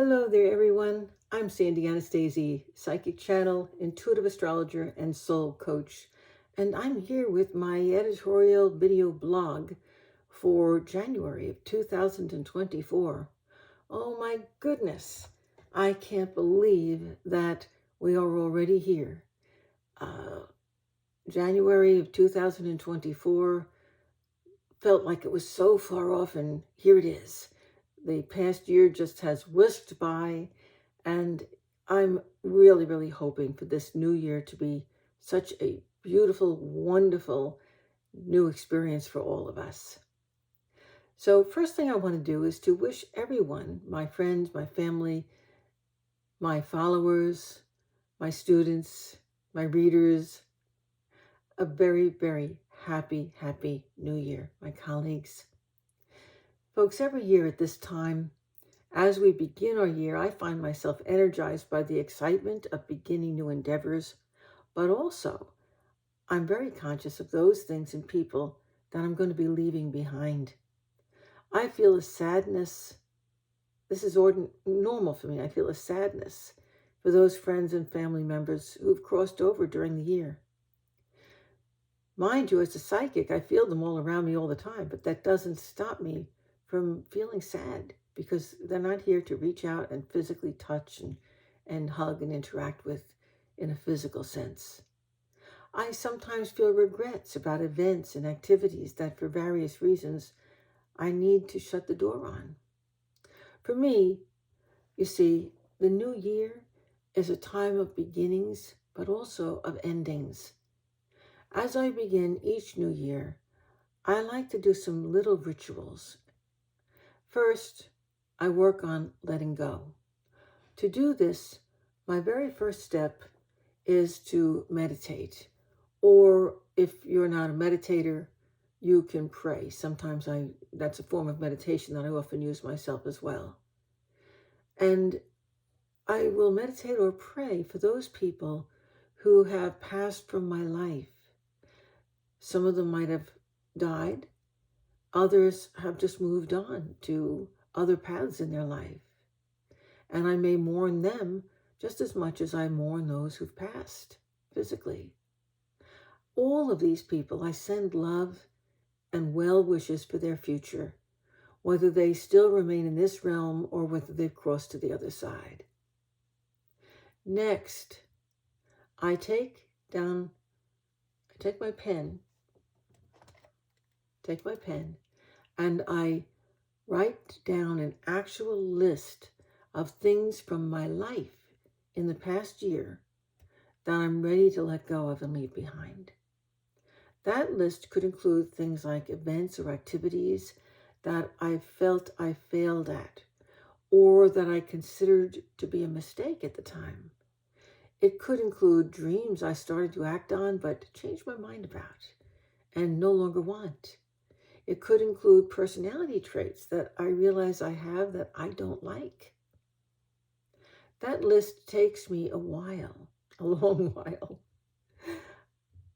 Hello there, everyone. I'm Sandy Anastasi, psychic channel, intuitive astrologer, and soul coach. And I'm here with my editorial video blog for January of 2024. Oh my goodness. I can't believe that we are already here. January of 2024 felt like it was so far off, and here it is. The past year just has whisked by, and I'm really, really hoping for this new year to be such a beautiful, wonderful new experience for all of us. So first thing I want to do is to wish everyone, my friends, my family, my followers, my students, my readers, a very, very happy, happy new year, my colleagues. Folks, every year at this time, as we begin our year, I find myself energized by the excitement of beginning new endeavors, but also I'm very conscious of those things and people that I'm going to be leaving behind. I feel a sadness. This is normal for me. I feel a sadness for those friends and family members who've crossed over during the year. Mind you, as a psychic, I feel them all around me all the time, but that doesn't stop me from feeling sad because they're not here to reach out and physically touch and hug and interact with in a physical sense. I sometimes feel regrets about events and activities that for various reasons I need to shut the door on. For me, you see, the new year is a time of beginnings, but also of endings. As I begin each new year, I like to do some little rituals. First, I work on letting go. To do this, my very first step is to meditate. Or if you're not a meditator, you can pray. Sometimes that's a form of meditation that I often use myself as well. And I will meditate or pray for those people who have passed from my life. Some of them might have died. Others have just moved on to other paths in their life. And I may mourn them just as much as I mourn those who've passed physically. All of these people, I send love and well wishes for their future, whether they still remain in this realm or whether they've crossed to the other side. Next, I take my pen, and I write down an actual list of things from my life in the past year that I'm ready to let go of and leave behind. That list could include things like events or activities that I felt I failed at, or that I considered to be a mistake at the time. It could include dreams I started to act on but changed my mind about and no longer want. It could include personality traits that I realize I have that I don't like. That list takes me a while, a long while.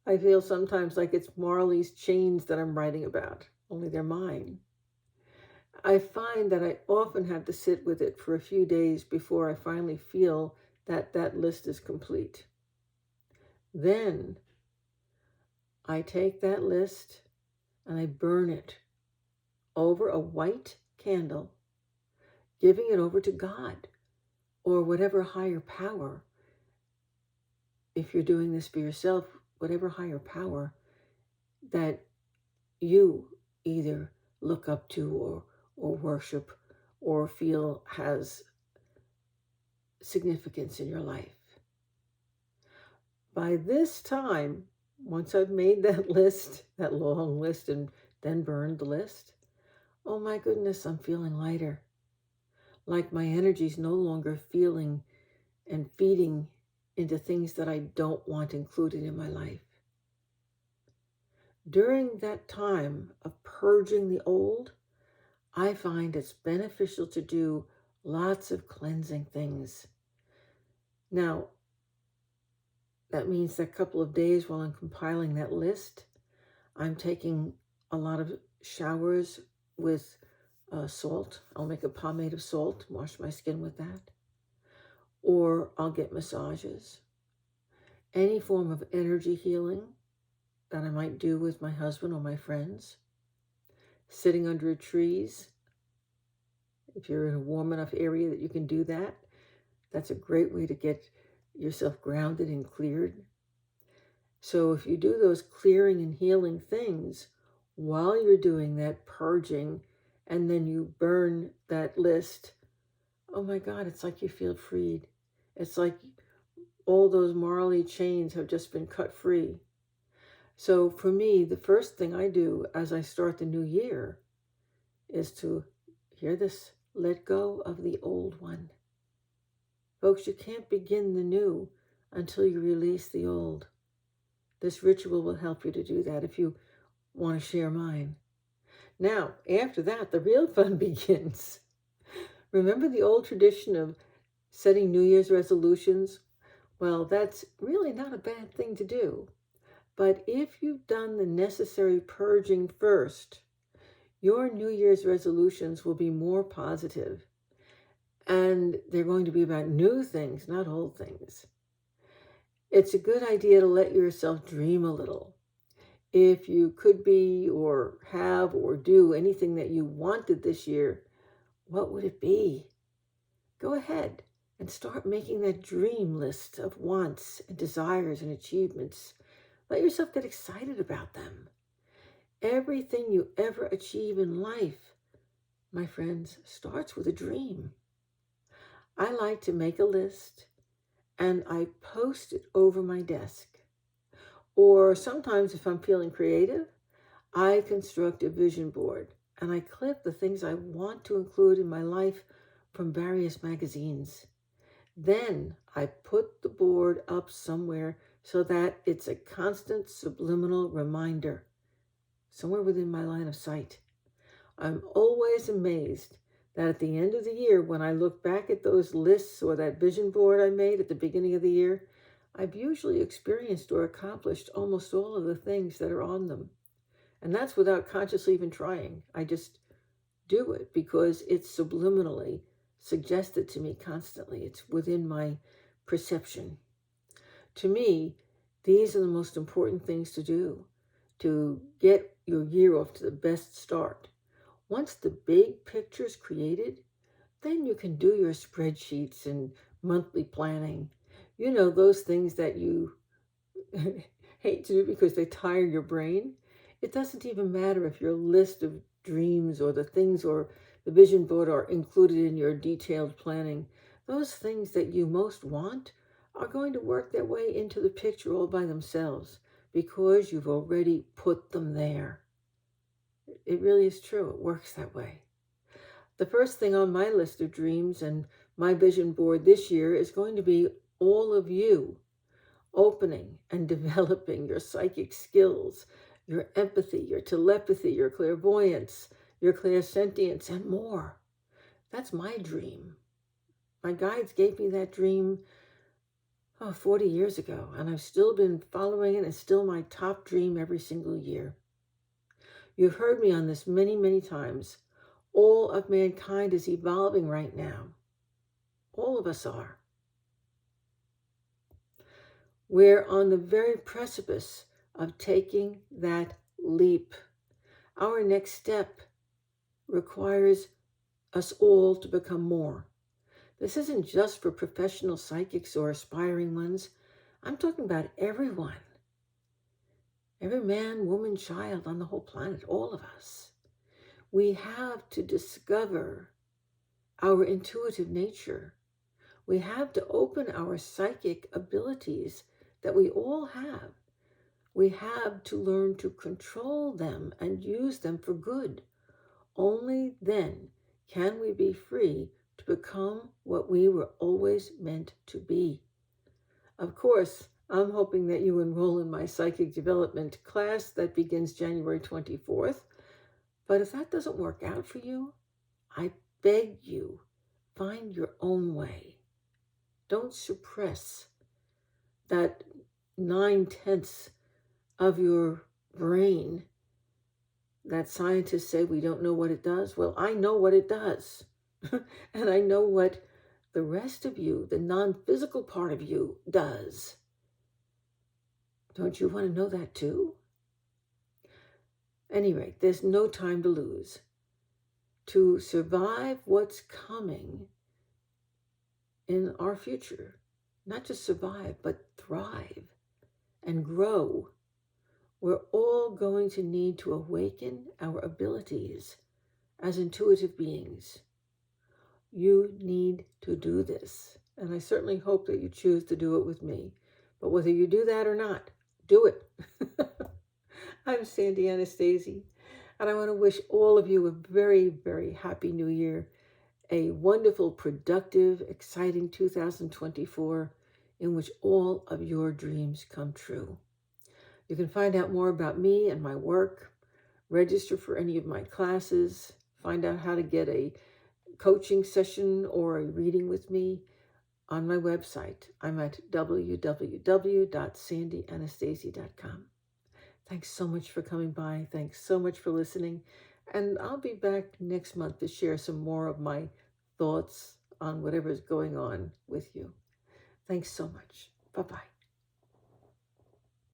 I feel sometimes like it's Marley's chains that I'm writing about, only they're mine. I find that I often have to sit with it for a few days before I finally feel that that list is complete. Then I take that list and I burn it over a white candle, giving it over to God or whatever higher power. If you're doing this for yourself, whatever higher power that you either look up to or worship or feel has significance in your life. By this time, once I've made that list, that long list, and then burned the list, oh my goodness, I'm feeling lighter. Like my energy's no longer feeling and feeding into things that I don't want included in my life. During that time of purging the old, I find it's beneficial to do lots of cleansing things. Now, that means that a couple of days while I'm compiling that list, I'm taking a lot of showers with salt. I'll make a pomade of salt, wash my skin with that. Or I'll get massages. Any form of energy healing that I might do with my husband or my friends. Sitting under trees. If you're in a warm enough area that you can do that, that's a great way to get yourself grounded and cleared. So if you do those clearing and healing things while you're doing that purging, and then you burn that list, oh my God, it's like you feel freed. It's like all those Marley chains have just been cut free. So for me, the first thing I do as I start the new year is to, hear this, let go of the old one. Folks, you can't begin the new until you release the old. This ritual will help you to do that if you want to share mine. Now, after that, the real fun begins. Remember the old tradition of setting New Year's resolutions? Well, that's really not a bad thing to do. But if you've done the necessary purging first, your New Year's resolutions will be more positive. And they're going to be about new things, not old things. It's a good idea to let yourself dream a little. If you could be or have or do anything that you wanted this year, what would it be? Go ahead and start making that dream list of wants and desires and achievements. Let yourself get excited about them. Everything you ever achieve in life, my friends, starts with a dream. I like to make a list and I post it over my desk. Or sometimes if I'm feeling creative, I construct a vision board and I clip the things I want to include in my life from various magazines. Then I put the board up somewhere so that it's a constant subliminal reminder, somewhere within my line of sight. I'm always amazed that at the end of the year, when I look back at those lists or that vision board I made at the beginning of the year, I've usually experienced or accomplished almost all of the things that are on them. And that's without consciously even trying. I just do it because it's subliminally suggested to me constantly. It's within my perception. To me, these are the most important things to do to get your year off to the best start. Once the big picture's created, then you can do your spreadsheets and monthly planning. You know, those things that you hate to do because they tire your brain. It doesn't even matter if your list of dreams or the things or the vision board are included in your detailed planning. Those things that you most want are going to work their way into the picture all by themselves because you've already put them there. It really is true. It works that way. The first thing on my list of dreams and my vision board this year is going to be all of you opening and developing your psychic skills, your empathy, your telepathy, your clairvoyance, your clairsentience, and more. That's my dream. My guides gave me that dream 40 years ago, and I've still been following it. It's still my top dream every single year. You've heard me on this many, many times. All of mankind is evolving right now. All of us are. We're on the very precipice of taking that leap. Our next step requires us all to become more. This isn't just for professional psychics or aspiring ones. I'm talking about everyone. Every man, woman, child on the whole planet, all of us. We have to discover our intuitive nature. We have to open our psychic abilities that we all have. We have to learn to control them and use them for good. Only then can we be free to become what we were always meant to be. Of course, I'm hoping that you enroll in my psychic development class that begins January 24th. But if that doesn't work out for you, I beg you, find your own way. Don't suppress that 9/10 of your brain that scientists say we don't know what it does. Well, I know what it does. And I know what the rest of you, the non-physical part of you, does. Don't you want to know that too? At any rate, there's no time to lose. To survive what's coming in our future, not just survive, but thrive and grow, we're all going to need to awaken our abilities as intuitive beings. You need to do this. And I certainly hope that you choose to do it with me. But whether you do that or not, do it. I'm Sandy Anastasi, and I want to wish all of you a very, very happy new year, a wonderful, productive, exciting 2024 in which all of your dreams come true. You can find out more about me and my work, register for any of my classes, find out how to get a coaching session or a reading with me on my website. I'm at www.sandyanastasi.com. Thanks so much for coming by. Thanks so much for listening. And I'll be back next month to share some more of my thoughts on whatever's going on with you. Thanks so much. Bye-bye.